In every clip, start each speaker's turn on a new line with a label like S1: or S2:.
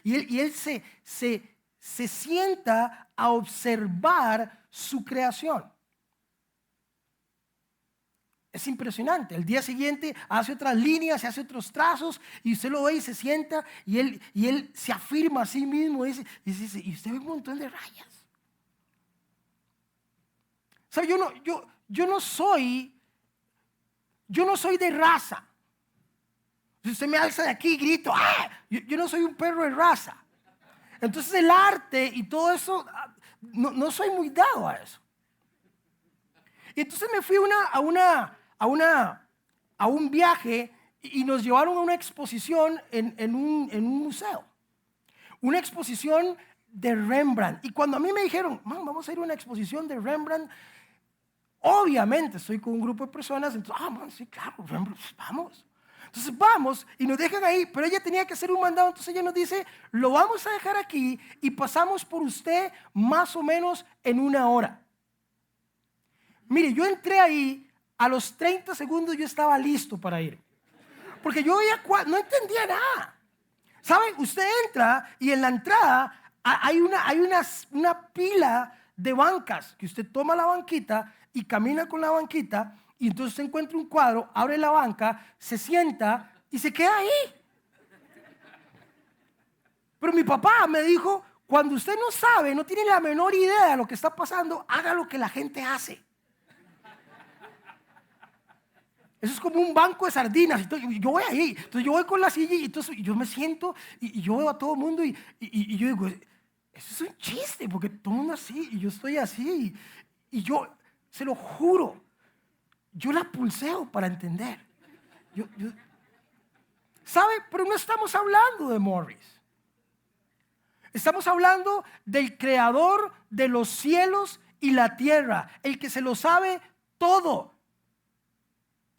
S1: y él se sienta a observar su creación. Es impresionante. El día siguiente hace otras líneas, hace otros trazos, y usted lo ve y se sienta, y él se afirma a sí mismo, y dice, y usted ve un montón de rayas. ¿Sabe? Yo no soy de raza. Si usted me alza de aquí y grito, ¡ah! Yo no soy un perro de raza. Entonces el arte y todo eso, no soy muy dado a eso. Y entonces me fui a un viaje y nos llevaron a una exposición en un museo. Una exposición de Rembrandt. Y cuando a mí me dijeron, vamos a ir a una exposición de Rembrandt, obviamente estoy con un grupo de personas, entonces, sí, claro, Rembrandt, vamos. Entonces vamos y nos dejan ahí, pero ella tenía que hacer un mandado, entonces ella nos dice, lo vamos a dejar aquí y pasamos por usted más o menos en 1 hora. Mire, yo entré ahí, a los 30 segundos yo estaba listo para ir. Porque yo no entendía nada. ¿Saben? Usted entra y en la entrada hay una pila de bancas, que usted toma la banquita y camina con la banquita, y entonces usted encuentra un cuadro, abre la banca, se sienta y se queda ahí. Pero mi papá me dijo, cuando usted no sabe, no tiene la menor idea de lo que está pasando, haga lo que la gente hace. Eso es como un banco de sardinas. Entonces, yo voy ahí, entonces yo voy con la silla y entonces yo me siento y yo veo a todo el mundo y yo digo, eso es un chiste, porque todo el mundo así y yo estoy así. Y yo, se lo juro, yo la pulseo para entender. ¿Sabe? Pero no estamos hablando de Morris. Estamos hablando del creador de los cielos y la tierra, el que se lo sabe todo.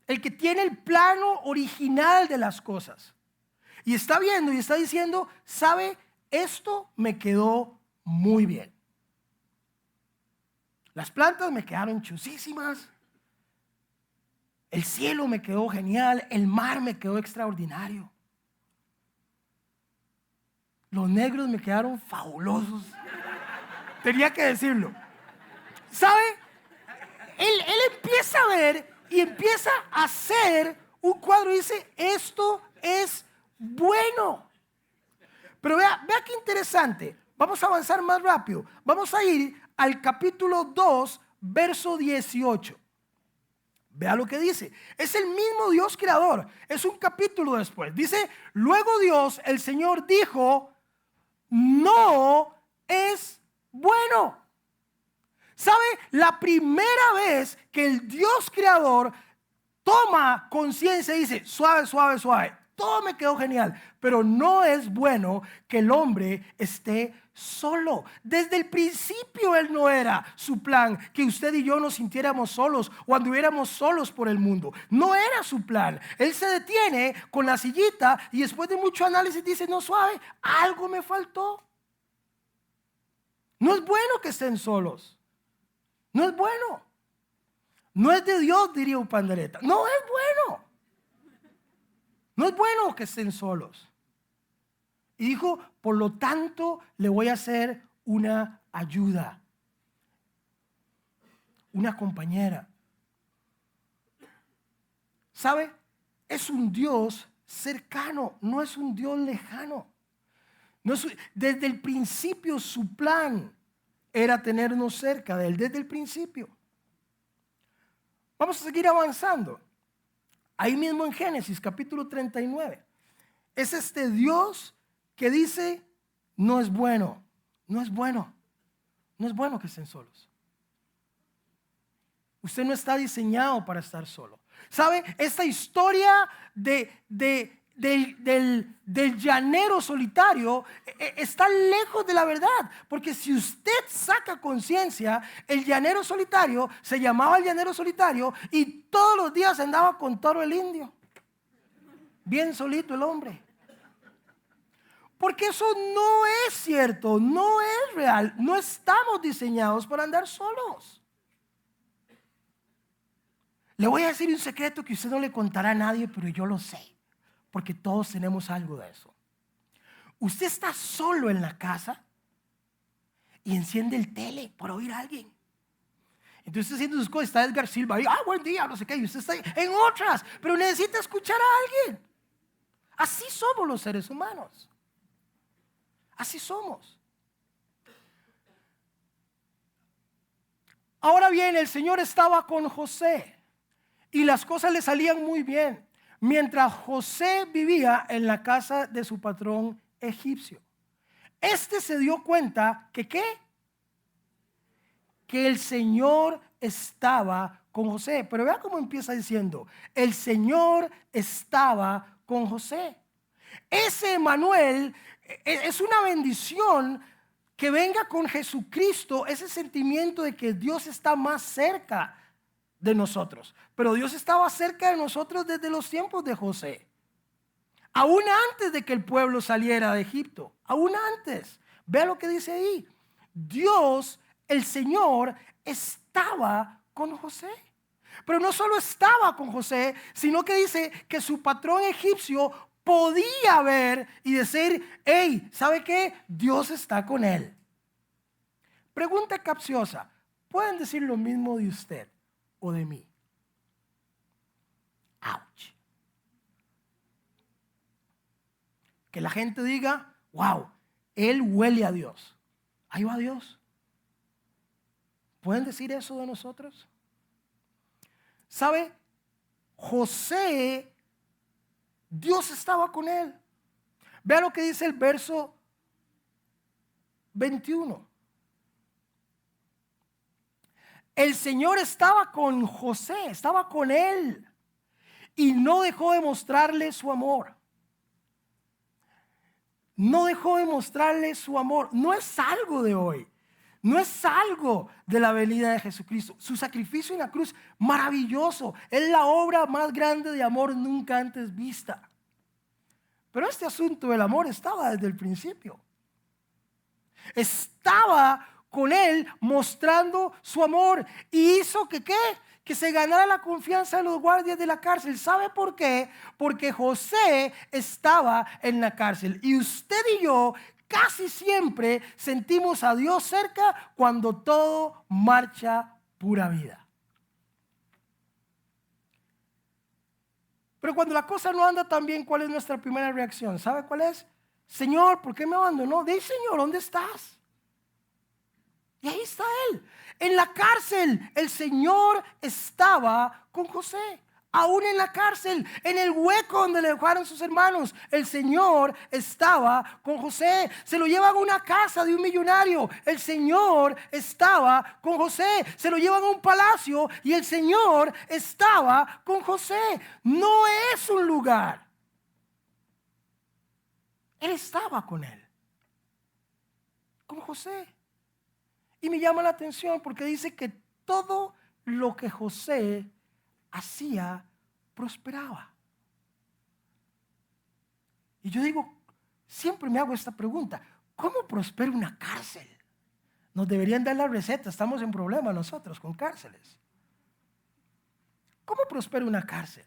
S1: El que tiene el plano original de las cosas. Y está viendo y está diciendo, ¿sabe? Esto me quedó muy bien. Las plantas me quedaron chusísimas. El cielo me quedó genial. El mar me quedó extraordinario. Los negros me quedaron fabulosos. Tenía que decirlo. ¿Sabe? Él empieza a ver y empieza a hacer un cuadro y dice, esto es bueno. Pero vea qué interesante. Vamos a avanzar más rápido. Vamos a ir al capítulo 2, verso 18. Vea lo que dice. Es el mismo Dios creador. Es un capítulo después. Dice, luego Dios, el Señor, dijo, no es bueno. ¿Sabe? La primera vez que el Dios creador toma conciencia y dice, suave, suave, suave, todo me quedó genial, pero no es bueno que el hombre esté solo. Desde el principio él no era su plan que usted y yo nos sintiéramos solos o anduviéramos solos por el mundo. No era su plan. Él se detiene con la sillita y después de mucho análisis dice, no, suave, algo me faltó. No es bueno que estén solos. No es bueno. No es de Dios, diría un pandereta. No es bueno. No es bueno que estén solos. Y dijo, por lo tanto, le voy a hacer una ayuda. Una compañera. ¿Sabe? Es un Dios cercano, no es un Dios lejano. Desde el principio su plan era tenernos cerca de Él, desde el principio. Vamos a seguir avanzando. Ahí mismo en Génesis capítulo 39. Es este Dios que dice, no es bueno, no es bueno, no es bueno que estén solos. Usted no está diseñado para estar solo. ¿Sabe? Esta historia del llanero solitario está lejos de la verdad, porque si usted saca conciencia, el llanero solitario se llamaba el llanero solitario y todos los días andaba con Toro el indio, bien solito el hombre. Porque eso no es cierto, no es real, no estamos diseñados para andar solos. Le voy a decir un secreto que usted no le contará a nadie, pero yo lo sé, porque todos tenemos algo de eso. Usted está solo en la casa y enciende el tele para oír a alguien. Entonces está haciendo sus cosas, está Edgar Silva ahí, buen día, no sé qué, y usted está en otras, pero necesita escuchar a alguien. Así somos los seres humanos. Así somos. Ahora bien, el Señor estaba con José y las cosas le salían muy bien, mientras José vivía en la casa de su patrón egipcio. Este se dio cuenta que ¿qué? Que el Señor estaba con José. Pero vea cómo empieza diciendo, el Señor estaba con José. Ese Emmanuel es una bendición que venga con Jesucristo, ese sentimiento de que Dios está más cerca de nosotros. Pero Dios estaba cerca de nosotros desde los tiempos de José. Aún antes de que el pueblo saliera de Egipto, aún antes. Vea lo que dice ahí. Dios, el Señor, estaba con José. Pero no solo estaba con José, sino que dice que su patrón egipcio podía ver y decir, hey, ¿sabe qué? Dios está con él. Pregunta capciosa, ¿pueden decir lo mismo de usted o de mí? Ouch. Que la gente diga, wow, él huele a Dios. Ahí va Dios. ¿Pueden decir eso de nosotros? ¿Sabe? José, Dios estaba con él. Vea lo que dice el verso 21. El Señor estaba con José, estaba con él y no dejó de mostrarle su amor. No dejó de mostrarle su amor. No es algo de hoy. No es algo de la venida de Jesucristo. Su sacrificio en la cruz, maravilloso. Es la obra más grande de amor nunca antes vista. Pero este asunto del amor estaba desde el principio. Estaba con él mostrando su amor y hizo que ¿qué? Que se ganara la confianza de los guardias de la cárcel. ¿Sabe por qué? Porque José estaba en la cárcel y usted y yo casi siempre sentimos a Dios cerca cuando todo marcha pura vida. Pero cuando la cosa no anda tan bien, ¿cuál es nuestra primera reacción? ¿Sabe cuál es? Señor, ¿por qué me abandonó? Di, Señor, ¿dónde estás? Y ahí está él. En la cárcel, el Señor estaba con José. Aún en la cárcel, en el hueco donde le dejaron sus hermanos, el Señor estaba con José. Se lo llevan a una casa de un millonario. El Señor estaba con José. Se lo llevan a un palacio y el Señor estaba con José. No es un lugar. Él estaba con él, con José. Y me llama la atención porque dice que todo lo que José hacía prosperaba. Y yo digo, siempre me hago esta pregunta, ¿cómo prospera una cárcel? Nos deberían dar la receta, estamos en problemas nosotros con cárceles. ¿Cómo prospera una cárcel?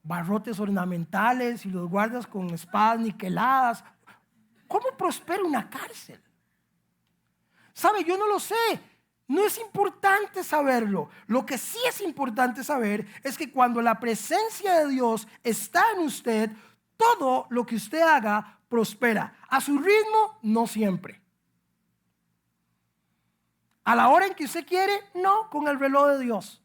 S1: Barrotes ornamentales y los guardas con espadas niqueladas. ¿Cómo prospera una cárcel? ¿Sabe? Yo no lo sé. No es importante saberlo. Lo que sí es importante saber es que cuando la presencia de Dios está en usted, todo lo que usted haga prospera. A su ritmo, no siempre. A la hora en que usted quiere, no, con el reloj de Dios.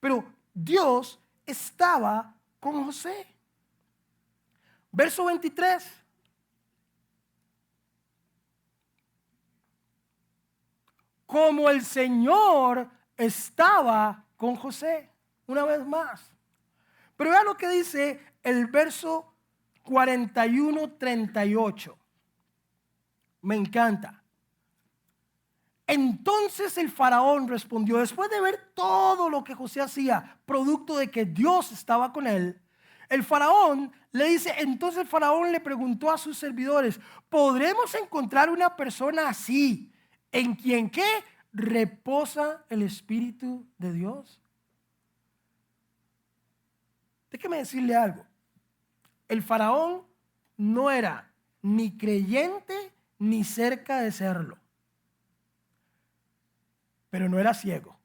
S1: Pero Dios estaba con José. Verso 23. Como el Señor estaba con José. Una vez más. Pero vea lo que dice el verso 41-38. Me encanta. Entonces el faraón respondió, después de ver todo lo que José hacía, producto de que Dios estaba con él, el faraón le dice, entonces el faraón le preguntó a sus servidores, ¿podremos encontrar una persona así, en quien qué? Reposa el Espíritu de Dios. Déjeme decirle algo. El faraón no era ni creyente ni cerca de serlo, pero no era ciego.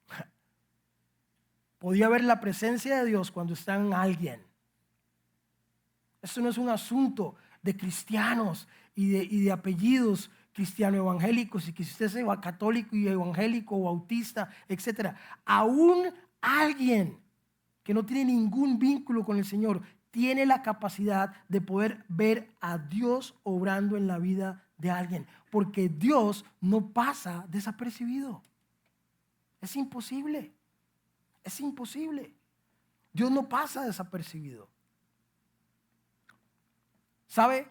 S1: Podía ver la presencia de Dios cuando está en alguien. Esto no es un asunto de cristianos y de apellidos cristiano evangélicos, y que si usted es católico y evangélico o bautista, etc. Aún alguien que no tiene ningún vínculo con el Señor tiene la capacidad de poder ver a Dios obrando en la vida de alguien, porque Dios no pasa desapercibido. Es imposible. Es imposible. Dios no pasa desapercibido. ¿Sabe?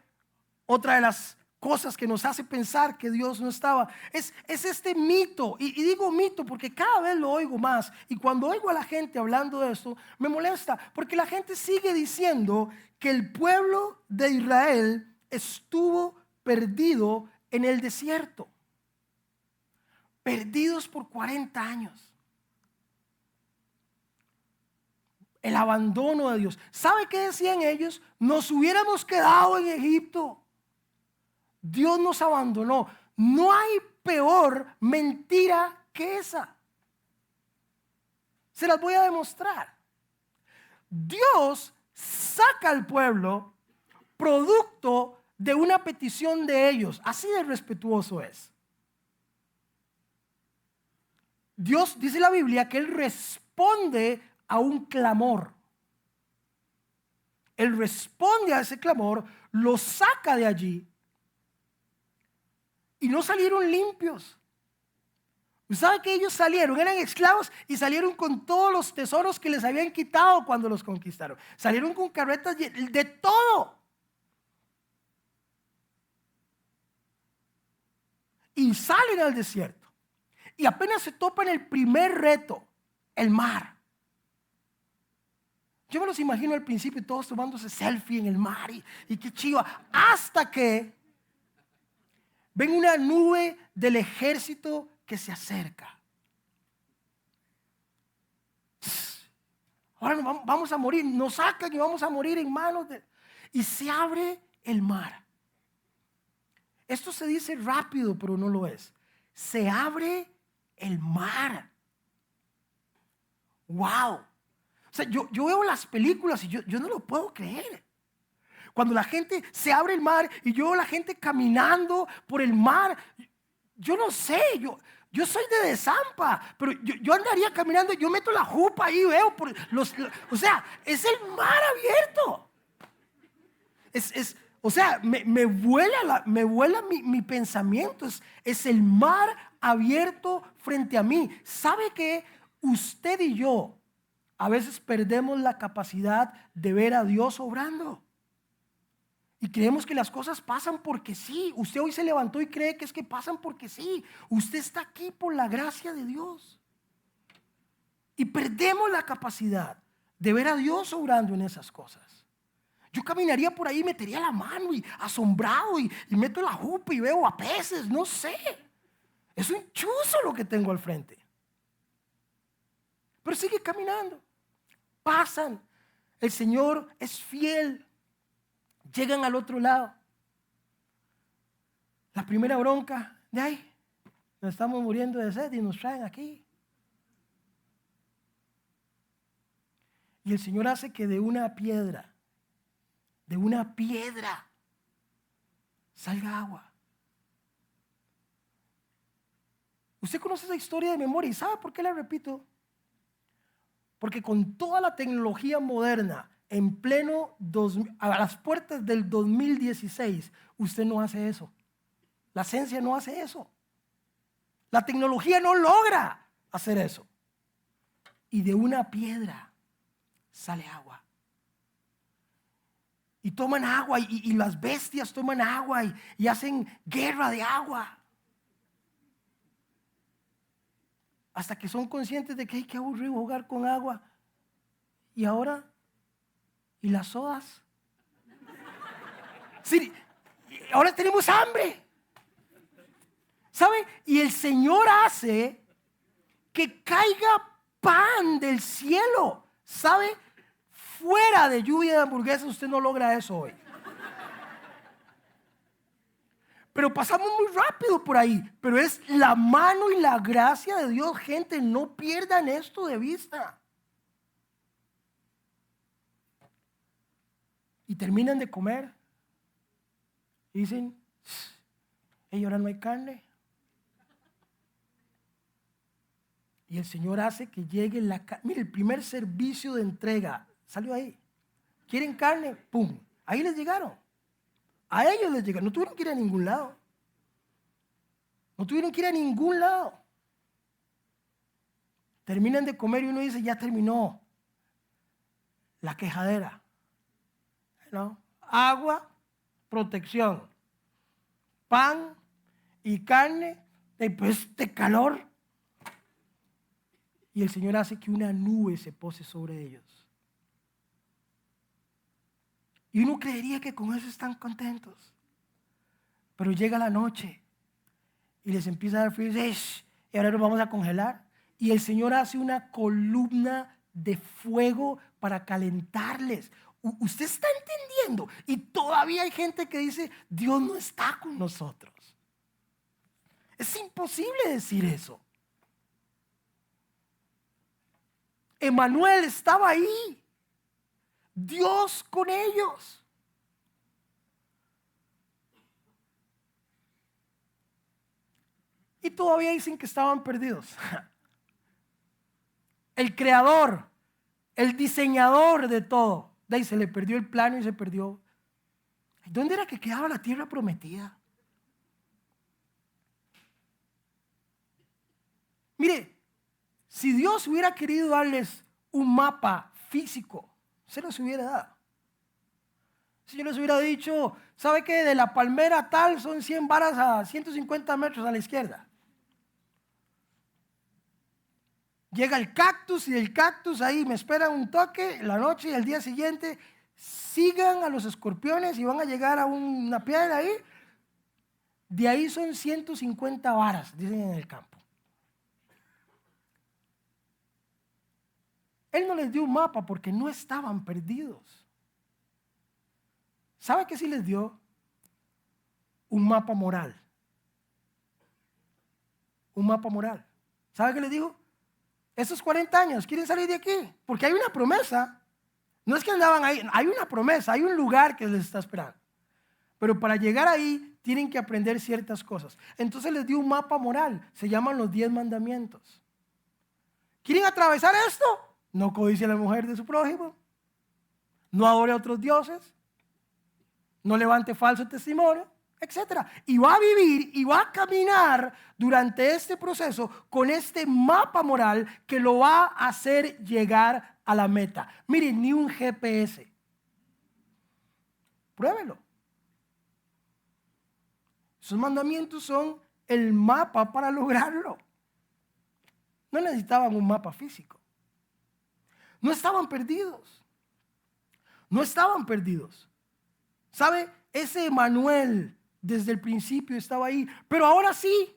S1: Otra de las cosas que nos hace pensar que Dios no estaba es este mito. Y digo mito porque cada vez lo oigo más. Y cuando oigo a la gente hablando de esto, me molesta. Porque la gente sigue diciendo que el pueblo de Israel estuvo perdido en el desierto. Perdidos por 40 años. El abandono de Dios. ¿Sabe qué decían ellos? Nos hubiéramos quedado en Egipto. Dios nos abandonó. No hay peor mentira que esa. Se las voy a demostrar. Dios saca al pueblo producto de una petición de ellos. Así de respetuoso es. Dios, dice la Biblia, que Él responde a un clamor. Él responde a ese clamor, lo saca de allí y no salieron limpios. ¿Sabe que ellos salieron? Eran esclavos y salieron con todos los tesoros que les habían quitado cuando los conquistaron. Salieron con carretas de todo. Y salen al desierto. Y apenas se topan el primer reto, el mar. Yo me los imagino al principio todos tomándose selfie en el mar y qué chido, hasta que ven una nube del ejército que se acerca. Ahora vamos a morir, nos sacan y vamos a morir en manos de... Y se abre el mar. Esto se dice rápido, pero no lo es. Se abre el mar. ¡Wow! O sea, yo veo las películas y yo no lo puedo creer. Cuando la gente se abre el mar y yo veo a la gente caminando por el mar, yo no sé, yo soy de Desampa, pero yo andaría caminando, yo meto la jupa ahí, veo o sea, es el mar abierto. O sea, me vuela mi pensamiento, es el mar abierto frente a mí. ¿Sabe qué? Usted y yo a veces perdemos la capacidad de ver a Dios obrando. Y creemos que las cosas pasan porque sí. Usted hoy se levantó y cree que es que pasan porque sí. Usted está aquí por la gracia de Dios. Y perdemos la capacidad de ver a Dios obrando en esas cosas. Yo caminaría por ahí, metería la mano y asombrado y meto la jupa y veo a peces, no sé. Es un chuzo lo que tengo al frente. Pero sigue caminando. Pasan. El Señor es fiel. Llegan al otro lado. La primera bronca de ahí. Nos estamos muriendo de sed y nos traen aquí. Y el Señor hace que de una piedra salga agua. Usted conoce esa historia de memoria y ¿sabe por qué la repito? Porque con toda la tecnología moderna, a las puertas del 2016, usted no hace eso. La ciencia no hace eso. La tecnología no logra hacer eso. Y de una piedra sale agua. Y toman agua y las bestias toman agua y hacen guerra de agua. Hasta que son conscientes de que hay que aburrido jugar con agua. Y ahora, ¿y las sodas? Sí, ahora tenemos hambre. ¿Sabe? Y el Señor hace que caiga pan del cielo. ¿Sabe? fuera de lluvia de hamburguesas, usted no logra eso hoy. Pero pasamos muy rápido por ahí. Pero es la mano y la gracia de Dios, gente. No pierdan esto de vista. Y terminan de comer. Y dicen, hey, ahora no hay carne. Y el Señor hace que llegue la carne. Mire, el primer servicio de entrega salió ahí. ¿Quieren carne? ¡Pum! Ahí les llegaron. A ellos les llegaron. No tuvieron que ir a ningún lado. No tuvieron que ir a ningún lado. Terminan de comer y uno dice, ya terminó la quejadera. ¿No? Agua, protección. Pan y carne, después de calor. Y el Señor hace que una nube se pose sobre ellos. Y uno creería que con eso están contentos. Pero llega la noche y les empieza a dar frío y ahora nos vamos a congelar. Y el Señor hace una columna de fuego para calentarles. Usted está entendiendo. Y todavía hay gente que dice, Dios no está con nosotros. Es imposible decir eso. Emmanuel estaba ahí. Dios con ellos. Y todavía dicen que estaban perdidos. El creador, el diseñador de todo, de ahí se le perdió el plano y se perdió. ¿Dónde era que quedaba la tierra prometida? Mire, si Dios hubiera querido darles un mapa físico, se los hubiera dado. Si yo les hubiera dicho, ¿sabe qué? De la palmera tal son 100 varas a 150 metros a la izquierda. Llega el cactus y del cactus ahí me espera un toque, la noche y el día siguiente sigan a los escorpiones y van a llegar a una piedra ahí. De ahí son 150 varas, dicen en el campo. Él no les dio un mapa porque no estaban perdidos. ¿Sabe qué sí les dio? Un mapa moral. Un mapa moral. ¿Sabe qué les dijo? Esos 40 años, ¿quieren salir de aquí? Porque hay una promesa. No es que andaban ahí, hay una promesa, hay un lugar que les está esperando. Pero para llegar ahí tienen que aprender ciertas cosas. Entonces les dio un mapa moral, se llaman los 10 mandamientos. ¿Quieren atravesar esto? No codicie a la mujer de su prójimo, no adore a otros dioses, no levante falso testimonio, etc. Y va a vivir y va a caminar durante este proceso con este mapa moral que lo va a hacer llegar a la meta. Miren, ni un GPS. Pruébelo. Esos mandamientos son el mapa para lograrlo. No necesitaban un mapa físico. No estaban perdidos. No estaban perdidos. ¿Sabe? Ese Emmanuel desde el principio estaba ahí. Pero ahora sí,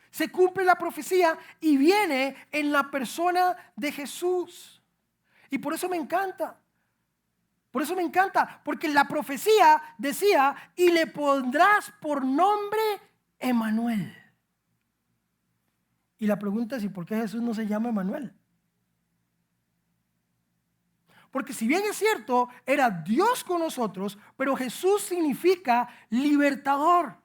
S1: se cumple la profecía y viene en la persona de Jesús. Y por eso me encanta. Por eso me encanta. Porque la profecía decía, y le pondrás por nombre Emmanuel. Y la pregunta es, ¿y por qué Jesús no se llama Emmanuel? Porque si bien es cierto, era Dios con nosotros, pero Jesús significa libertador.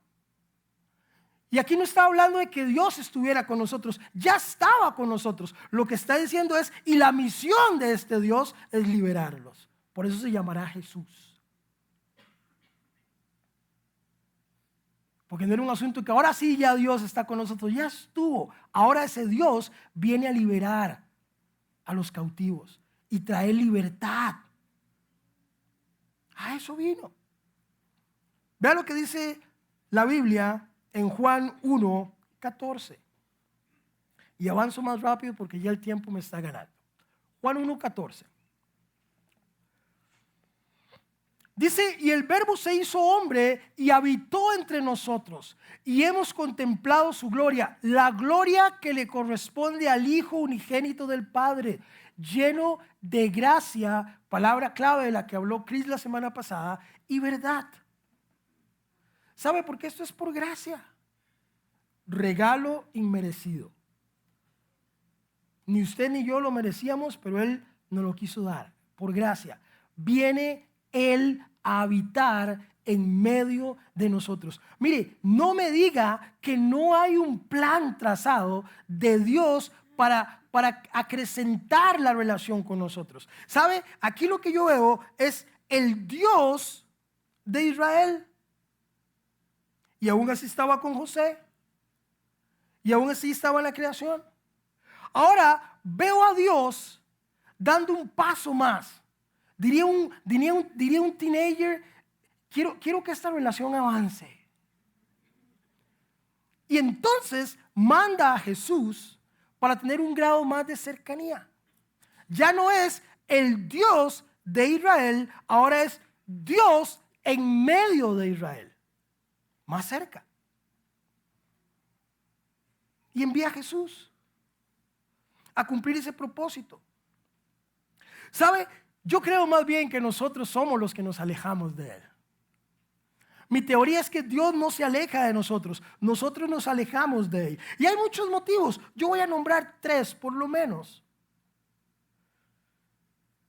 S1: Y aquí no está hablando de que Dios estuviera con nosotros, ya estaba con nosotros. Lo que está diciendo es, y la misión de este Dios es liberarlos. Por eso se llamará Jesús. Porque no era un asunto que ahora sí ya Dios está con nosotros, ya estuvo. Ahora ese Dios viene a liberar a los cautivos y traer libertad. A eso vino. Vea lo que dice la Biblia en Juan 1:14. Y avanzo más rápido porque ya el tiempo me está ganando. Juan 1:14. Dice, y el Verbo se hizo hombre y habitó entre nosotros, y hemos contemplado su gloria, la gloria que le corresponde al Hijo unigénito del Padre, lleno de gracia, palabra clave de la que habló Chris la semana pasada, y verdad. ¿Sabe por qué esto es por gracia? Regalo inmerecido. Ni usted ni yo lo merecíamos, pero Él nos lo quiso dar, por gracia. Viene Él a habitar en medio de nosotros. Mire, no me diga que no hay un plan trazado de Dios para acrecentar la relación con nosotros. ¿Sabe? Aquí lo que yo veo es el Dios de Israel. Y aún así estaba con José. Y aún así estaba en la creación. Ahora veo a Dios dando un paso más. Diría un teenager, quiero que esta relación avance. Y entonces manda a Jesús para tener un grado más de cercanía. Ya no es el Dios de Israel, ahora es Dios en medio de Israel. Más cerca. Y envía a Jesús a cumplir ese propósito. ¿Sabe? Yo creo más bien que nosotros somos los que nos alejamos de Él. Mi teoría es que Dios no se aleja de nosotros nos alejamos de Él. Y hay muchos motivos, yo voy a nombrar 3 por lo menos.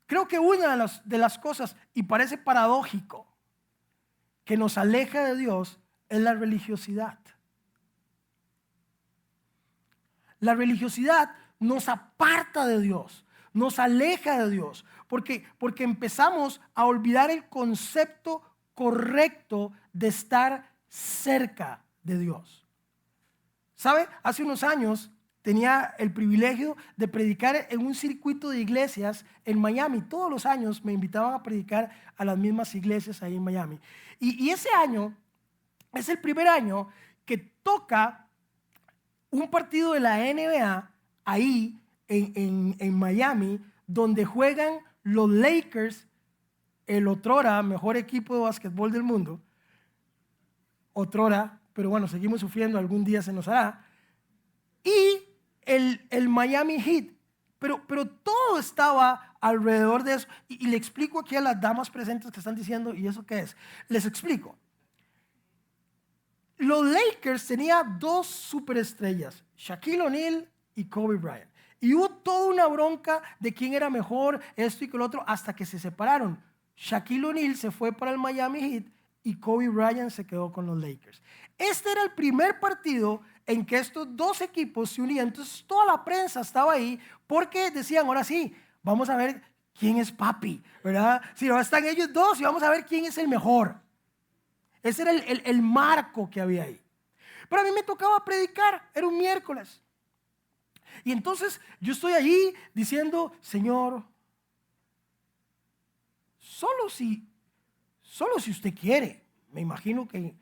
S1: Creo que una de las cosas, y parece paradójico, que nos aleja de Dios es la religiosidad. La religiosidad nos aparta de Dios, nos aleja de Dios, porque empezamos a olvidar el concepto correcto de estar cerca de Dios. ¿Sabe? Hace unos años tenía el privilegio de predicar en un circuito de iglesias en Miami. Todos los años me invitaban a predicar a las mismas iglesias ahí en Miami. Y ese año es el primer año que toca un partido de la NBA ahí en Miami, donde juegan los Lakers, el otrora mejor equipo de básquetbol del mundo, otrora, pero bueno, seguimos sufriendo, algún día se nos hará, y el Miami Heat, pero todo estaba alrededor de eso, y le explico aquí a las damas presentes que están diciendo, ¿y eso qué es? Les explico. Los Lakers tenían 2 superestrellas, Shaquille O'Neal y Kobe Bryant. Y hubo toda una bronca de quién era mejor, esto y que lo otro, hasta que se separaron. Shaquille O'Neal se fue para el Miami Heat y Kobe Bryant se quedó con los Lakers. Este era el primer partido en que estos 2 equipos se unían. Entonces toda la prensa estaba ahí porque decían, ahora sí, vamos a ver quién es papi, ¿verdad? Si ahora están ellos 2 y vamos a ver quién es el mejor. Ese era el marco que había ahí. Pero a mí me tocaba predicar, era un miércoles. Y entonces yo estoy allí diciendo, Señor, solo si usted quiere. Me imagino que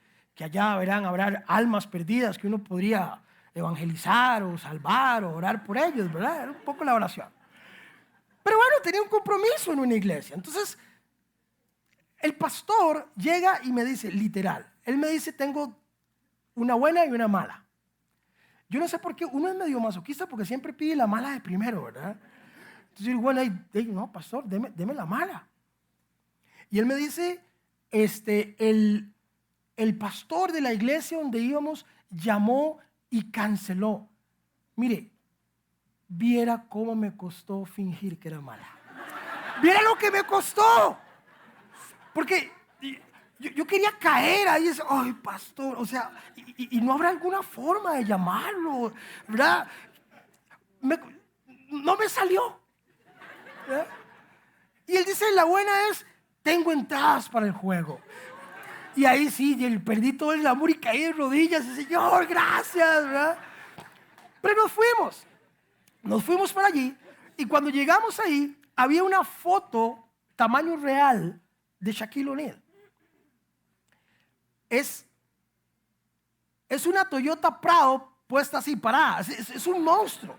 S1: allá habrá almas perdidas que uno podría evangelizar o salvar o orar por ellos, ¿verdad? Era un poco la oración. Pero bueno, tenía un compromiso en una iglesia. Entonces, el pastor llega y me dice, literal, él me dice, tengo una buena y una mala. Yo no sé por qué, uno es medio masoquista porque siempre pide la mala de primero, ¿verdad? Entonces yo digo, bueno, no, pastor, deme la mala. Y él me dice, el pastor de la iglesia donde íbamos llamó y canceló. Mire, viera cómo me costó fingir que era mala. Viera lo que me costó. Porque yo quería caer ahí, ay, pastor, o sea, y no habrá alguna forma de llamarlo, ¿verdad? No me salió. ¿Verdad? Y él dice, la buena es, tengo entradas para el juego. Y ahí sí, perdí todo el amor y caí de rodillas, y Señor, gracias, ¿verdad? Pero nos fuimos para allí, y cuando llegamos ahí, había una foto tamaño real de Shaquille O'Neal. Es una Toyota Prado puesta así, parada. Es un monstruo.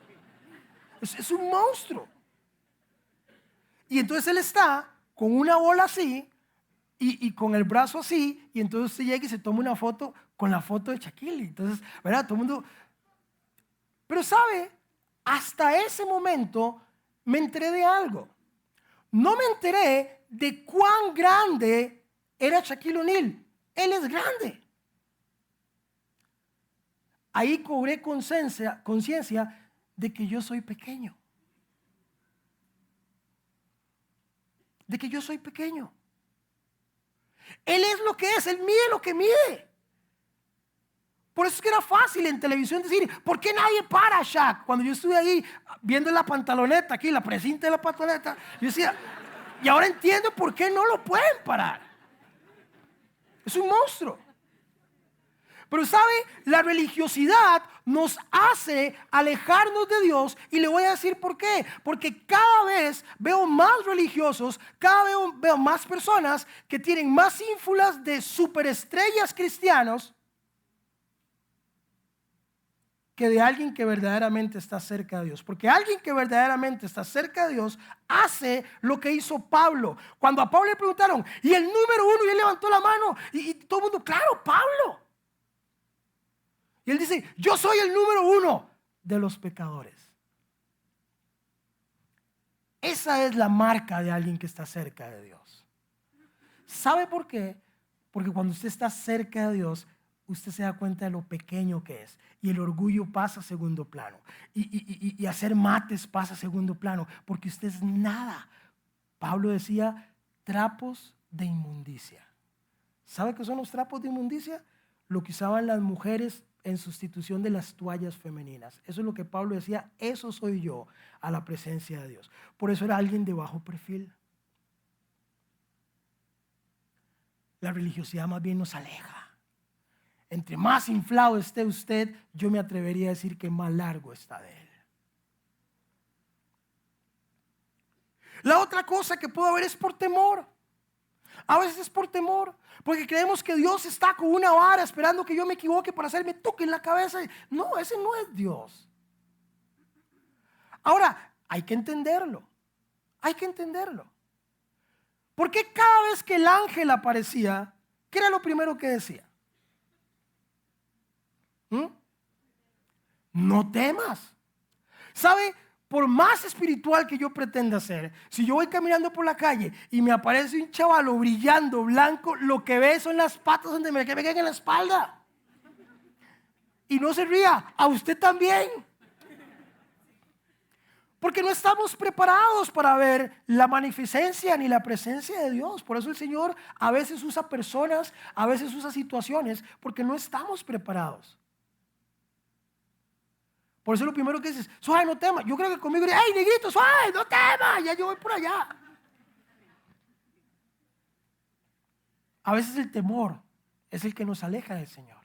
S1: Es un monstruo. Y entonces él está con una bola así y con el brazo así, y entonces usted llega y se toma una foto con la foto de Shaquille. Entonces, ¿verdad? Todo el mundo. Pero ¿sabe? Hasta ese momento me enteré de algo. no me enteré de cuán grande era Shaquille O'Neal. Él es grande. Ahí cobré conciencia de que yo soy pequeño. De que yo soy pequeño. Él es lo que es, él mide lo que mide. Por eso es que era fácil en televisión decir, ¿por qué nadie para a Shaq? Cuando yo estuve ahí viendo la pantaloneta, aquí, la precinta de la pantaloneta, yo decía, y ahora entiendo por qué no lo pueden parar. Es un monstruo. Pero ¿sabe? La religiosidad nos hace alejarnos de Dios, y le voy a decir por qué. Porque cada vez veo más religiosos, cada vez veo más personas que tienen más ínfulas de superestrellas cristianos que de alguien que verdaderamente está cerca de Dios. Porque alguien que verdaderamente está cerca de Dios hace lo que hizo Pablo. Cuando a Pablo le preguntaron, ¿y el número uno? Y él levantó la mano y todo el mundo, claro, Pablo. Y él dice, yo soy el número uno de los pecadores. Esa es la marca de alguien que está cerca de Dios. ¿Sabe por qué? Porque cuando usted está cerca de Dios, usted se da cuenta de lo pequeño que es. Y el orgullo pasa a segundo plano. Y hacer mates pasa a segundo plano. Porque usted es nada. Pablo decía, trapos de inmundicia. ¿Sabe qué son los trapos de inmundicia? Lo que usaban las mujeres en sustitución de las toallas femeninas. Eso es lo que Pablo decía, eso soy yo a la presencia de Dios. Por eso era alguien de bajo perfil. La religiosidad más bien nos aleja. Entre más inflado esté usted, yo me atrevería a decir que más largo está de él. La otra cosa que puede haber es por temor. A veces es por temor, porque creemos que Dios está con una vara esperando que yo me equivoque para hacerme toque en la cabeza. No, ese no es Dios. Ahora, hay que entenderlo. Hay que entenderlo. Porque cada vez que el ángel aparecía, ¿qué era lo primero que decía? No temas. ¿Sabe? Por más espiritual que yo pretenda ser, si yo voy caminando por la calle y me aparece un chavalo brillando, blanco, lo que ve son las patas donde me pegan en la espalda. Y no se ría, a usted también. Porque no estamos preparados para ver la magnificencia ni la presencia de Dios. Por eso el Señor a veces usa personas, a veces usa situaciones, porque no estamos preparados. Por eso lo primero que dices, suave, no temas. Yo creo que conmigo diría, ¡ay, negrito, suave, no temas! Ya yo voy por allá. A veces el temor es el que nos aleja del Señor.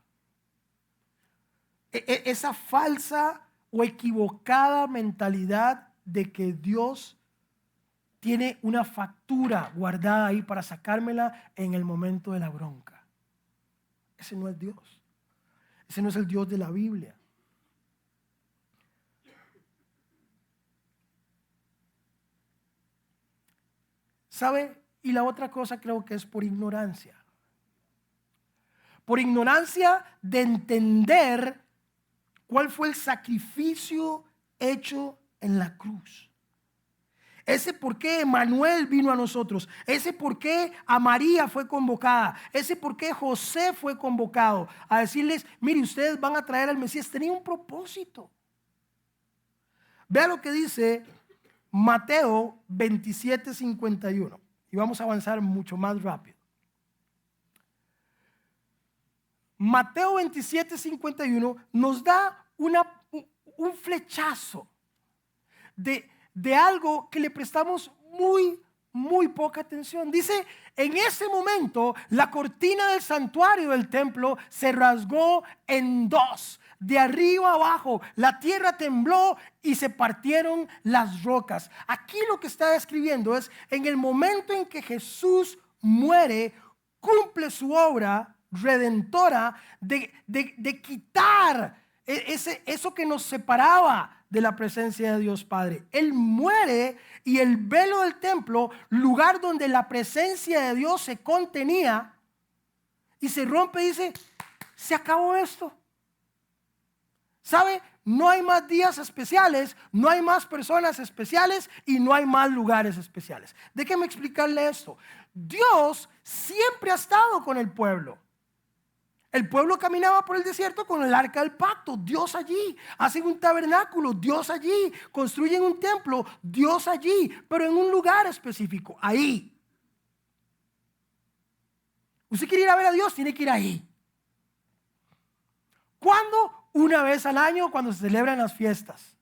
S1: Esa falsa o equivocada mentalidad de que Dios tiene una factura guardada ahí para sacármela en el momento de la bronca. Ese no es Dios. Ese no es el Dios de la Biblia. ¿Sabe? Y la otra cosa creo que es por ignorancia. Por ignorancia de entender cuál fue el sacrificio hecho en la cruz. Ese por qué Emanuel vino a nosotros. Ese por qué a María fue convocada. Ese por qué José fue convocado a decirles, mire, ustedes van a traer al Mesías. Tenía un propósito. Vea lo que dice Mateo 27:51. Y vamos a avanzar mucho más rápido. Mateo 27:51 nos da un flechazo de algo que le prestamos muy poca atención. Dice, en ese momento la cortina del santuario del templo se rasgó en dos. De arriba abajo, la tierra tembló y se partieron las rocas. Aquí lo que está describiendo es en el momento en que Jesús muere, cumple su obra redentora de quitar eso que nos separaba de la presencia de Dios Padre. Él muere y el velo del templo, lugar donde la presencia de Dios se contenía, y se rompe y dice, se acabó esto. ¿Sabe? No hay más días especiales, no hay más personas especiales y no hay más lugares especiales. Déjeme explicarle esto. Dios siempre ha estado con el pueblo. El pueblo caminaba por el desierto con el arca del pacto, Dios allí. Hacen un tabernáculo, Dios allí. Construyen un templo, Dios allí, pero en un lugar específico, ahí. Usted quiere ir a ver a Dios, tiene que ir ahí. ¿Cuándo? Una vez al año, cuando se celebran las fiestas.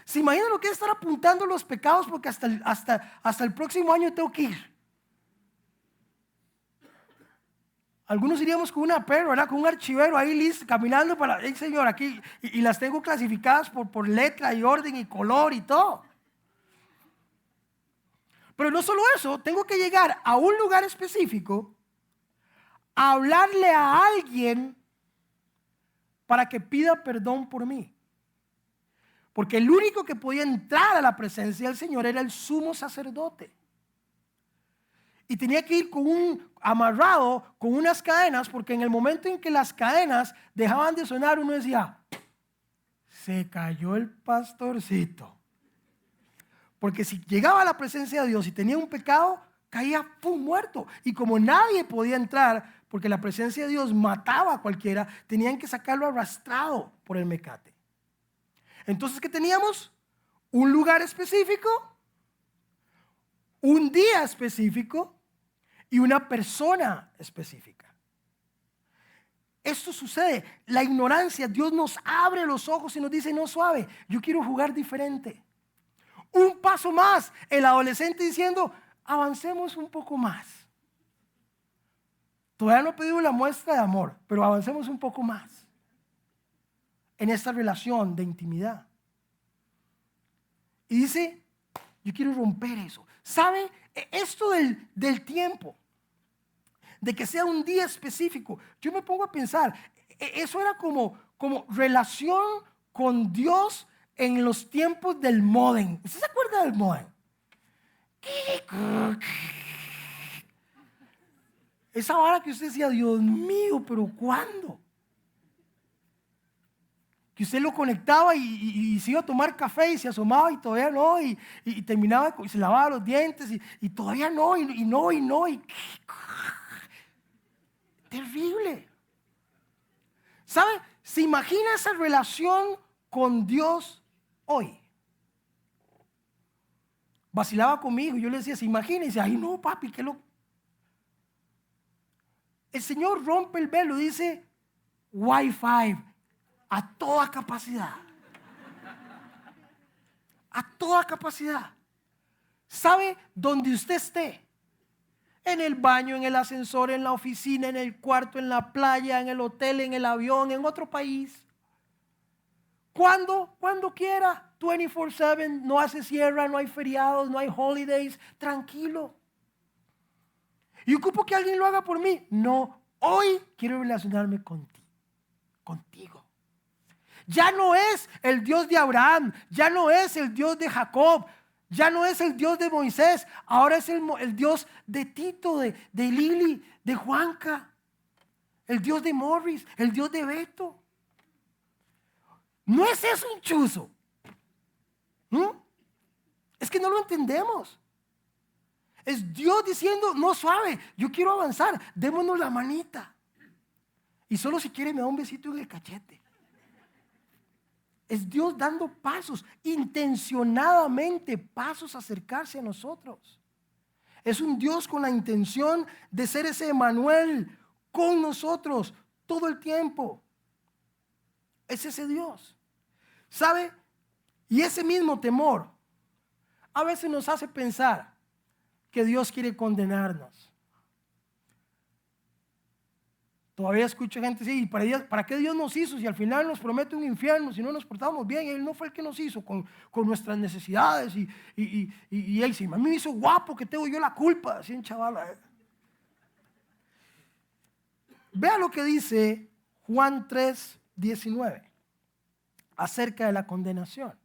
S1: ¿Se imagina lo que es estar apuntando los pecados? Porque hasta el próximo año tengo que ir. Algunos iríamos con una perra, ¿verdad? Con un archivero ahí listo, caminando para, hey, señor, aquí, y las tengo clasificadas por letra y orden y color y todo. Pero no solo eso, tengo que llegar a un lugar específico, a hablarle a alguien para que pida perdón por mí. Porque el único que podía entrar a la presencia del Señor era el sumo sacerdote. Y tenía que ir amarrado con unas cadenas, porque en el momento en que las cadenas dejaban de sonar, uno decía, se cayó el pastorcito. Porque si llegaba a la presencia de Dios y tenía un pecado, caía muerto. Y como nadie podía entrar, porque la presencia de Dios mataba a cualquiera, tenían que sacarlo arrastrado por el mecate. Entonces, ¿qué teníamos? Un lugar específico, un día específico y una persona específica. Esto sucede, la ignorancia, Dios nos abre los ojos y nos dice, no, suave, yo quiero jugar diferente. Un paso más, el adolescente diciendo, avancemos un poco más. Todavía no he pedido la muestra de amor, pero avancemos un poco más en esta relación de intimidad. Y dice, yo quiero romper eso. ¿Sabe? Esto del tiempo, de que sea un día específico, yo me pongo a pensar, eso era como relación con Dios en los tiempos del módem. ¿Usted se acuerda del módem? Esa hora que usted decía, Dios mío, pero ¿cuándo? Que usted lo conectaba y se iba a tomar café y se asomaba y todavía no, y terminaba y se lavaba los dientes y todavía no, y no. Terrible. ¿Sabe? ¿Se imagina esa relación con Dios hoy? Vacilaba conmigo y yo le decía, ¿se imagina? Y dice, ay no, papi, ¿qué lo? El Señor rompe el velo, dice, Wi-Fi, a toda capacidad. A toda capacidad. ¿Sabe? Donde usted esté. En el baño, en el ascensor, en la oficina, en el cuarto, en la playa, en el hotel, en el avión, en otro país. Cuando quiera, 24/7, no hace cierre, no hay feriados, no hay holidays, tranquilo. Y ocupo que alguien lo haga por mí. No, hoy quiero relacionarme contigo. Ya no es el Dios de Abraham, ya no es el Dios de Jacob, ya no es el Dios de Moisés, ahora es el Dios de Tito, de Lili, de Juanca, el Dios de Morris, el Dios de Beto. No es eso un chuzo. Es que no lo entendemos. Es Dios diciendo, no, suave, yo quiero avanzar, démonos la manita. Y solo si quiere me da un besito en el cachete. Es Dios dando pasos, intencionadamente pasos a acercarse a nosotros. Es un Dios con la intención de ser ese Emmanuel con nosotros todo el tiempo. Es ese Dios. ¿Sabe? Y ese mismo temor a veces nos hace pensar que Dios quiere condenarnos. Todavía escucho gente decir, ¿y para qué Dios nos hizo si al final nos promete un infierno si no nos portamos bien? Él no fue el que nos hizo con nuestras necesidades y él sí, a mí me hizo guapo que tengo yo la culpa, decía un chaval. Vea lo que dice Juan 3:19 acerca de la condenación.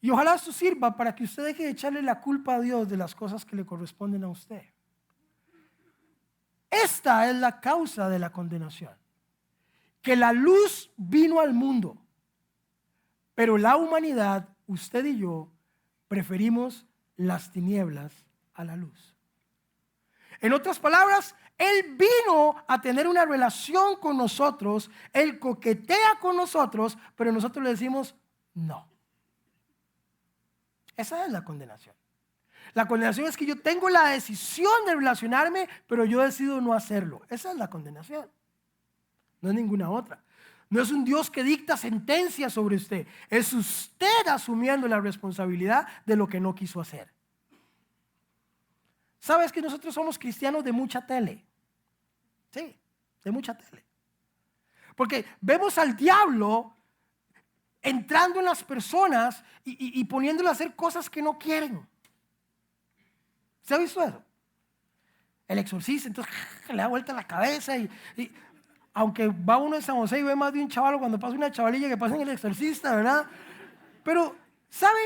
S1: Y ojalá esto sirva para que usted deje de echarle la culpa a Dios de las cosas que le corresponden a usted. Esta es la causa de la condenación, que la luz vino al mundo, pero la humanidad, usted y yo, preferimos las tinieblas a la luz. En otras palabras, Él vino a tener una relación con nosotros, Él coquetea con nosotros, pero nosotros le decimos no. Esa es la condenación. La condenación es que yo tengo la decisión de relacionarme, pero yo decido no hacerlo. Esa es la condenación. No es ninguna otra. No es un Dios que dicta sentencias sobre usted. Es usted asumiendo la responsabilidad de lo que no quiso hacer. ¿Sabes que nosotros somos cristianos de mucha tele? Sí, de mucha tele. Porque vemos al diablo entrando en las personas y poniéndole a hacer cosas que no quieren. ¿Se ha visto eso? El exorcista, entonces le da vuelta la cabeza y aunque va uno en San José y ve más de un chavalo cuando pasa una chavalilla que pasa en el exorcista, ¿verdad? Pero, ¿sabe?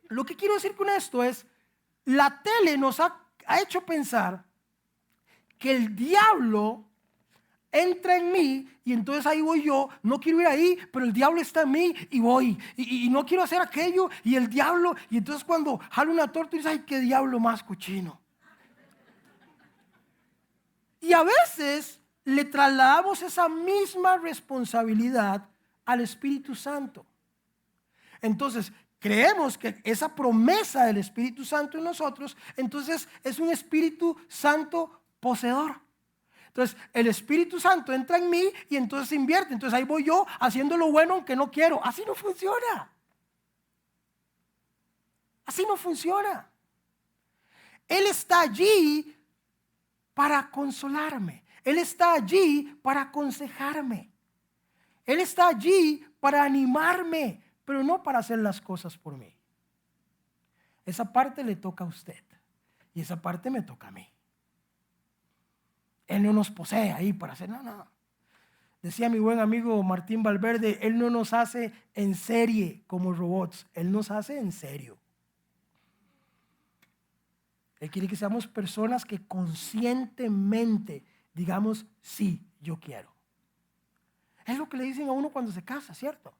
S1: Lo que quiero decir con esto es, la tele nos ha hecho pensar que el diablo entra en mí y entonces ahí voy yo, no quiero ir ahí, pero el diablo está en mí y voy, y no quiero hacer aquello, y el diablo, y entonces cuando jalo una torta y dices, ay, qué diablo más cochino. Y a veces le trasladamos esa misma responsabilidad al Espíritu Santo. Entonces, creemos que esa promesa del Espíritu Santo en nosotros, entonces es un Espíritu Santo poseedor. Entonces, el Espíritu Santo entra en mí y entonces se invierte. Entonces, ahí voy yo haciendo lo bueno aunque no quiero. Así no funciona. Así no funciona. Él está allí para consolarme. Él está allí para aconsejarme. Él está allí para animarme, pero no para hacer las cosas por mí. Esa parte le toca a usted y esa parte me toca a mí. Él no nos posee ahí para hacer, no. Decía mi buen amigo Martín Valverde, Él no nos hace en serie como robots, Él nos hace en serio. Él quiere que seamos personas que conscientemente digamos, sí, yo quiero. Es lo que le dicen a uno cuando se casa, ¿cierto?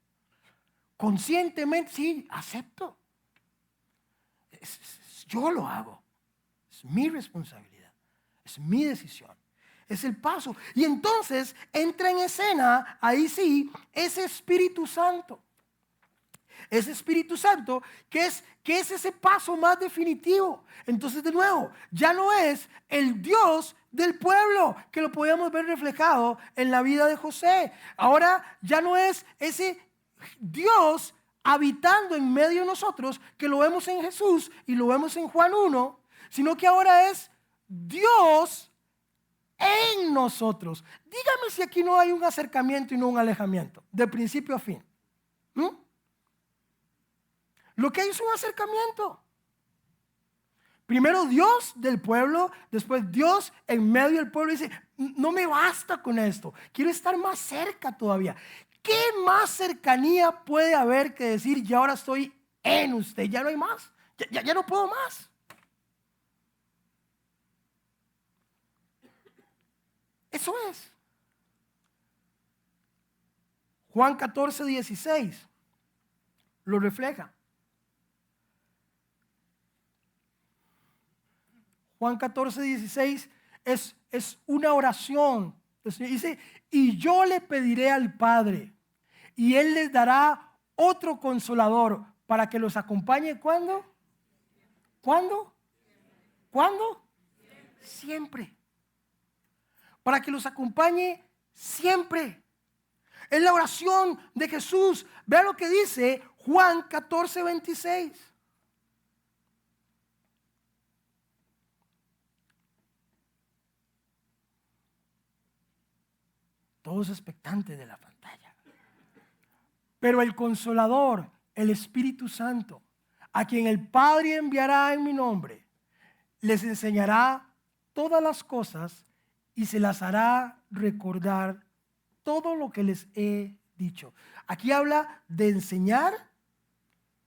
S1: Conscientemente, sí, acepto. Yo lo hago. Es mi responsabilidad. Es mi decisión. Es el paso. Y entonces entra en escena, ahí sí, ese Espíritu Santo. Ese Espíritu Santo que es ese paso más definitivo. Entonces, de nuevo, ya no es el Dios del pueblo, que lo podíamos ver reflejado en la vida de José. Ahora ya no es ese Dios habitando en medio de nosotros, que lo vemos en Jesús y lo vemos en Juan 1, sino que ahora es Dios en nosotros. Dígame si aquí no hay un acercamiento y no un alejamiento, de principio a fin. Lo que hay es un acercamiento. Primero Dios del pueblo, después Dios en medio del pueblo dice, no me basta con esto, quiero estar más cerca todavía. ¿Qué más cercanía puede haber que decir, ya ahora estoy en usted, ya no hay más, ya no puedo más? Eso es. Juan 14:16 lo refleja. Juan 14:16 es una oración. Dice, y yo le pediré al Padre, y Él les dará otro consolador para que los acompañe. ¿Cuándo? ¿Cuándo? ¿Cuándo? Siempre. Para que los acompañe siempre. Es la oración de Jesús. Vea lo que dice Juan 14:26. Todos expectantes de la pantalla. Pero el Consolador, el Espíritu Santo, a quien el Padre enviará en mi nombre, les enseñará todas las cosas y se las hará recordar todo lo que les he dicho. Aquí habla de enseñar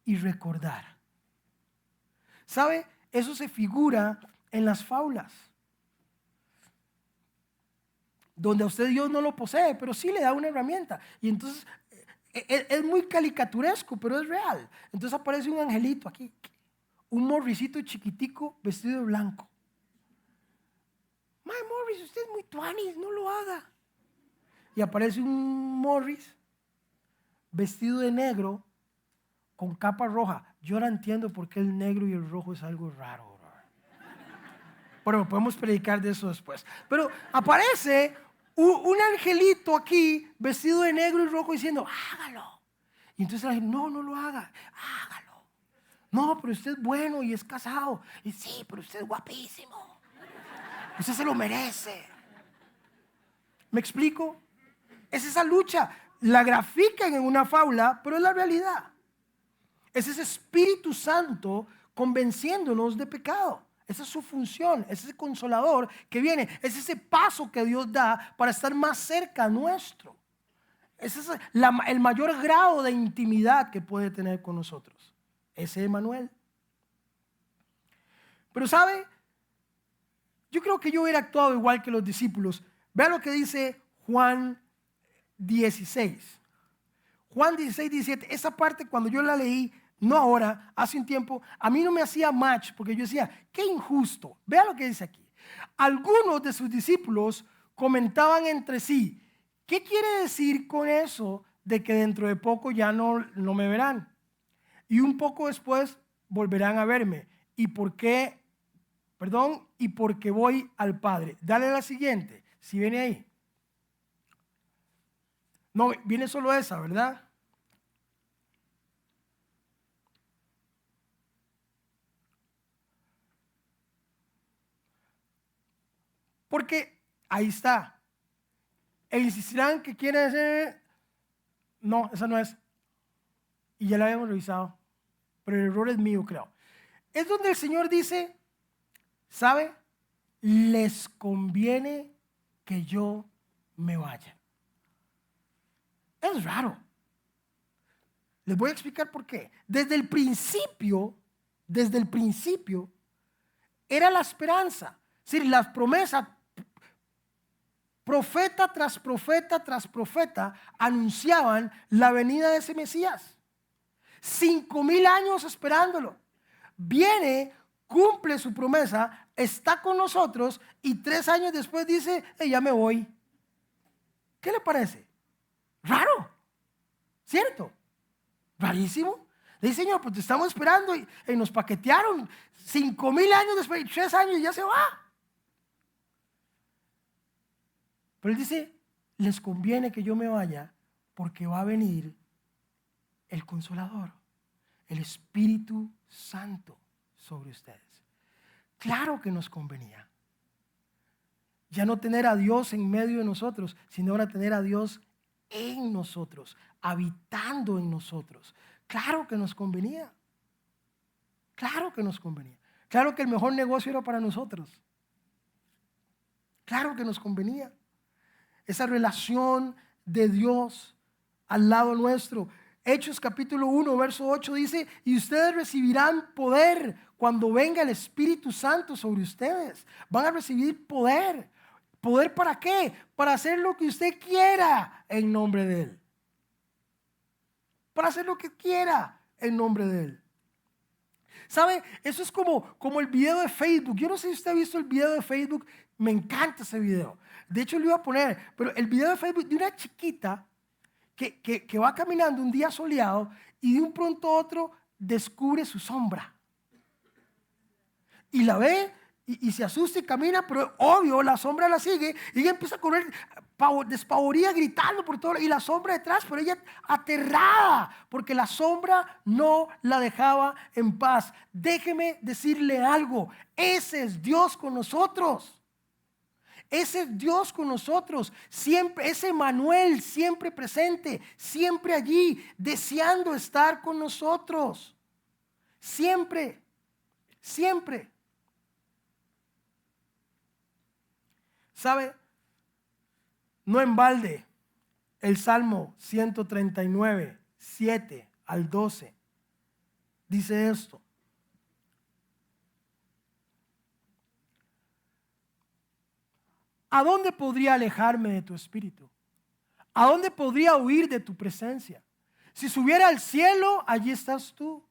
S1: y recordar. ¿Sabe? Eso se figura en las fábulas. donde a usted Dios no lo posee, pero sí le da una herramienta. Y entonces es muy caricaturesco, pero es real. Entonces aparece un angelito aquí, un morrisito chiquitico vestido de blanco. Mae, Morris, usted es muy tuanis, no lo haga. Y aparece un Morris vestido de negro con capa roja. Yo ahora entiendo por qué el negro y el rojo es algo raro. Bueno, podemos predicar de eso después. Pero aparece un angelito aquí vestido de negro y rojo diciendo, hágalo. Y entonces la gente, no lo haga, hágalo. No, pero usted es bueno y es casado. Y sí, pero usted es guapísimo. Usted se lo merece. ¿Me explico? Es esa lucha. La grafican en una fábula, pero es la realidad. Es ese Espíritu Santo convenciéndonos de pecado. Esa es su función, es ese consolador que viene, es ese paso que Dios da para estar más cerca nuestro. Ese es el mayor grado de intimidad que puede tener con nosotros. Ese Emmanuel. Pero ¿sabe? Yo creo que yo hubiera actuado igual que los discípulos. Vea lo que dice Juan 16. Juan 16, 17. Esa parte cuando yo la leí, no ahora, hace un tiempo, a mí no me hacía match porque yo decía, qué injusto. Vea lo que dice aquí. Algunos de sus discípulos comentaban entre sí, ¿qué quiere decir con eso de que dentro de poco ya no me verán? Y un poco después volverán a verme. ¿Y por qué? Perdón, y porque voy al Padre. Dale la siguiente, si viene ahí. No, viene solo esa, ¿verdad? Porque ahí está. E insistirán que quiere decir. No, esa no es. Y ya la habíamos revisado. Pero el error es mío, creo. Es donde el Señor dice, ¿sabe? Les conviene que yo me vaya. Es raro. Les voy a explicar por qué. Desde el principio, era la esperanza. Es decir, las promesas, profeta tras profeta tras profeta, anunciaban la venida de ese Mesías. 5,000 años esperándolo. Viene, cumple su promesa, está con nosotros y 3 años después dice, ya me voy. ¿Qué le parece? Raro, ¿cierto? Rarísimo. Le dice, Señor, pues te estamos esperando y nos paquetearon 5,000 años después, 3 años y ya se va. Pero él dice, les conviene que yo me vaya porque va a venir el Consolador, el Espíritu Santo sobre ustedes. Claro que nos convenía. Ya no tener a Dios en medio de nosotros, sino ahora tener a Dios en nosotros, habitando en nosotros. Claro que nos convenía. Claro que nos convenía. Claro que el mejor negocio era para nosotros. Claro que nos convenía. Esa relación de Dios al lado nuestro. Hechos capítulo 1, verso 8 dice, y ustedes recibirán poder cuando venga el Espíritu Santo sobre ustedes. Van a recibir poder. ¿Poder para qué? Para hacer lo que usted quiera en nombre de Él. Para hacer lo que quiera en nombre de Él. ¿Sabe? Eso es como el video de Facebook. Yo no sé si usted ha visto el video de Facebook. Me encanta ese video. De hecho, lo iba a poner. Pero el video de Facebook de una chiquita que va caminando un día soleado y de un pronto a otro descubre su sombra. Y la ve y se asusta y camina, pero obvio la sombra la sigue y ella empieza a correr despavorida, gritando por todo y la sombra detrás, pero ella aterrada porque la sombra no la dejaba en paz. Déjeme decirle algo, ese es Dios con nosotros. Ese es Dios con nosotros, siempre, ese Emmanuel siempre presente, siempre allí, deseando estar con nosotros. Siempre, siempre. ¿Sabe? No en balde el Salmo 139, 7 al 12 dice esto. ¿A dónde podría alejarme de tu espíritu? ¿A dónde podría huir de tu presencia? Si subiera al cielo, allí estás tú.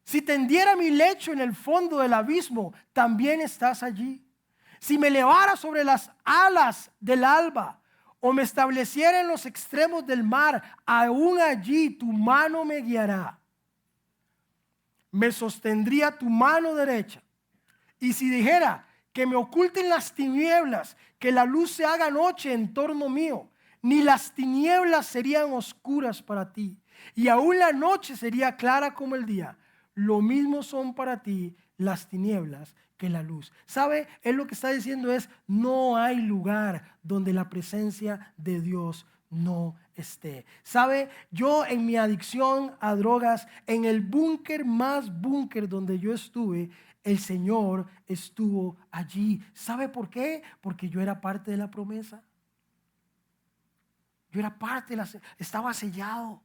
S1: Si tendiera mi lecho en el fondo del abismo, también estás allí. Si me elevara sobre las alas del alba o me estableciera en los extremos del mar, aún allí tu mano me guiará. Me sostendría tu mano derecha. Y si dijera que me oculten las tinieblas, que la luz se haga noche en torno mío, ni las tinieblas serían oscuras para ti, y aún la noche sería clara como el día. Lo mismo son para ti las tinieblas que la luz. ¿Sabe? Él lo que está diciendo es, no hay lugar donde la presencia de Dios no esté. ¿Sabe? Yo en mi adicción a drogas, en el búnker más búnker donde yo estuve, el Señor estuvo allí. ¿Sabe por qué? Porque yo era parte de la promesa. Yo era parte de estaba sellado.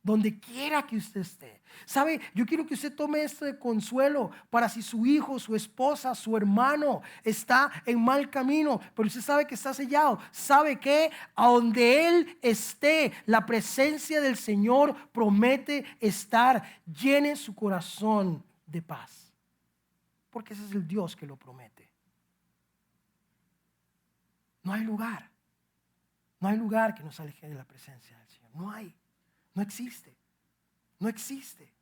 S1: Donde quiera que usted esté. ¿Sabe? Yo quiero que usted tome esto de consuelo para si su hijo, su esposa, su hermano está en mal camino, pero usted sabe que está sellado. ¿Sabe qué? A donde él esté, la presencia del Señor promete estar. Llene su corazón de paz. Porque ese es el Dios que lo promete. No hay lugar. No hay lugar que nos aleje de la presencia del Señor. No hay. No existe. No existe.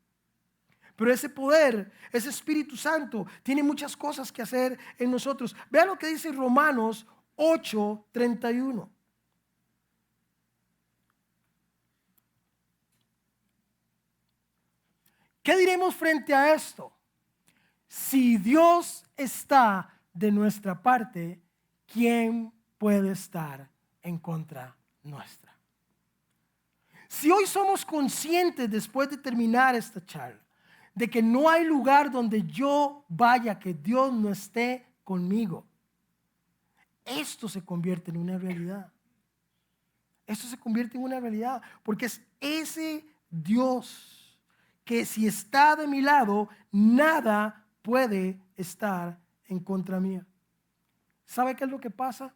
S1: Pero ese poder, ese Espíritu Santo, tiene muchas cosas que hacer en nosotros. Vean lo que dice Romanos 8:31. ¿Qué diremos frente a esto? Si Dios está de nuestra parte, ¿quién puede estar en contra nuestra? Si hoy somos conscientes, después de terminar esta charla, de que no hay lugar donde yo vaya que Dios no esté conmigo, esto se convierte en una realidad. Esto se convierte en una realidad, porque es ese Dios que si está de mi lado, nada puede estar en contra mía. ¿Sabe qué es lo que pasa?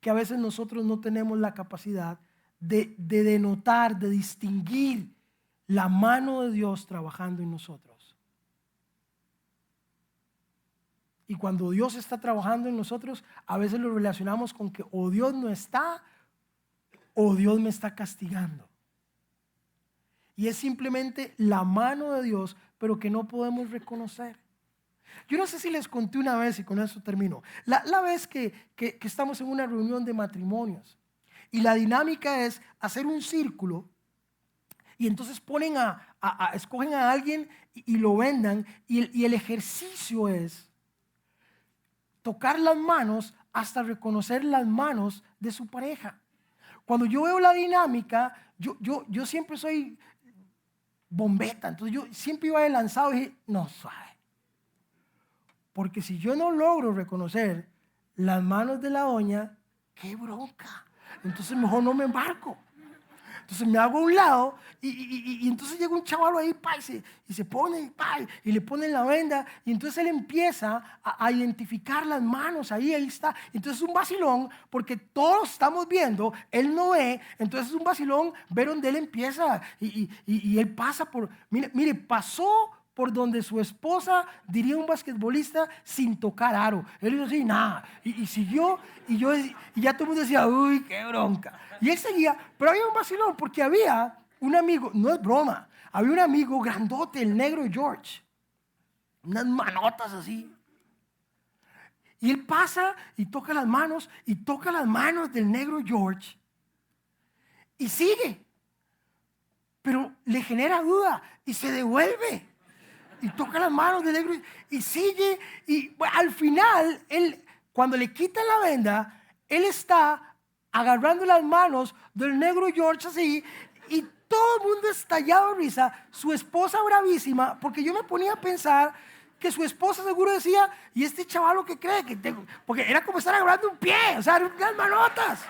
S1: Que a veces nosotros no tenemos la capacidad de denotar, de distinguir la mano de Dios trabajando en nosotros. Y cuando Dios está trabajando en nosotros, a veces lo relacionamos con que o Dios no está o Dios me está castigando. Y es simplemente la mano de Dios, pero que no podemos reconocer. Yo no sé si les conté una vez, y con eso termino, la vez que estamos en una reunión de matrimonios. Y la dinámica es hacer un círculo y entonces escogen a alguien y lo vendan. Y el ejercicio es tocar las manos hasta reconocer las manos de su pareja. Cuando yo veo la dinámica, yo siempre soy bombeta. Entonces yo siempre iba de lanzado y dije, no, suave. Porque si yo no logro reconocer las manos de la doña, qué bronca. Entonces mejor no me embarco. Entonces me hago a un lado y entonces llega un chavalo ahí y se pone y le ponen la venda y entonces él empieza a identificar las manos, ahí está. Entonces es un vacilón porque todos estamos viendo, él no ve, entonces es un vacilón ver donde él empieza y él pasa por, mire, pasó por donde su esposa, diría un basquetbolista, sin tocar aro. Él dijo así, nada. Y siguió, y ya todo el mundo decía, uy, qué bronca. Y él seguía, pero había un vacilón, porque había un amigo, no es broma, había un amigo grandote, el negro George. Unas manotas así. Y él pasa y toca las manos del negro George. Y sigue. Pero le genera duda y se devuelve. Y toca las manos del negro y sigue. Y al final, él, cuando le quitan la venda, él está agarrando las manos del negro George así. Y todo el mundo estallado de risa. Su esposa bravísima, porque yo me ponía a pensar que su esposa seguro decía, ¿y este chaval lo que cree? Porque era como estar agarrando un pie, o sea, unas manotas.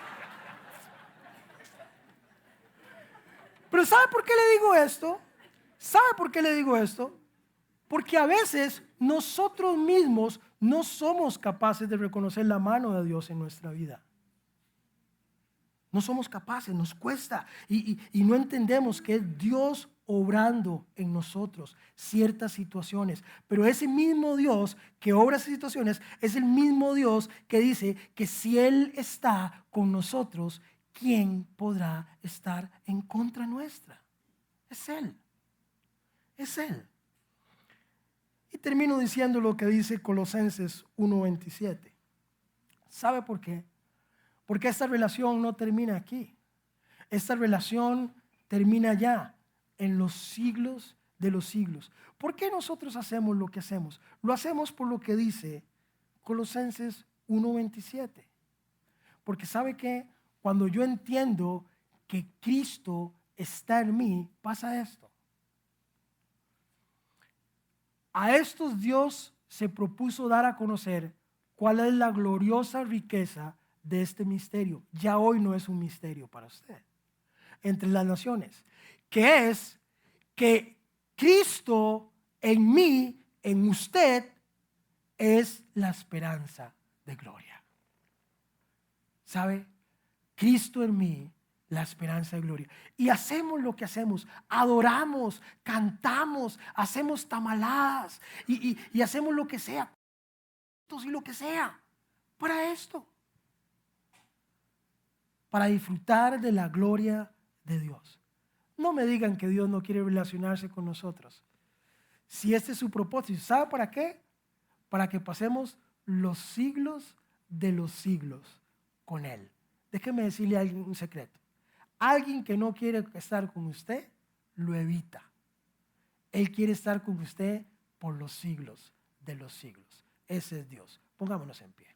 S1: Pero ¿sabe por qué le digo esto? ¿Sabe por qué le digo esto? Porque a veces nosotros mismos no somos capaces de reconocer la mano de Dios en nuestra vida. No somos capaces, nos cuesta y no entendemos que es Dios obrando en nosotros ciertas situaciones. Pero ese mismo Dios que obra esas situaciones es el mismo Dios que dice que si Él está con nosotros, ¿quién podrá estar en contra nuestra? Es Él. Es Él. Y termino diciendo lo que dice Colosenses 1:27. ¿Sabe por qué? Porque esta relación no termina aquí. Esta relación termina ya en los siglos de los siglos. ¿Por qué nosotros hacemos lo que hacemos? Lo hacemos por lo que dice Colosenses 1:27. Porque ¿sabe qué? Cuando yo entiendo que Cristo está en mí, pasa esto. A estos Dios se propuso dar a conocer cuál es la gloriosa riqueza de este misterio. Ya hoy no es un misterio para usted. Entre las naciones, que es que Cristo en mí, en usted, es la esperanza de gloria. ¿Sabe? Cristo en mí, la esperanza de gloria. Y hacemos lo que hacemos, adoramos, cantamos, hacemos tamaladas y hacemos lo que sea, y lo que sea, para esto. Para disfrutar de la gloria de Dios. No me digan que Dios no quiere relacionarse con nosotros. Si este es su propósito, ¿sabe para qué? Para que pasemos los siglos de los siglos con Él. Déjeme decirle a alguien un secreto. Alguien que no quiere estar con usted, lo evita. Él quiere estar con usted por los siglos de los siglos. Ese es Dios. Pongámonos en pie.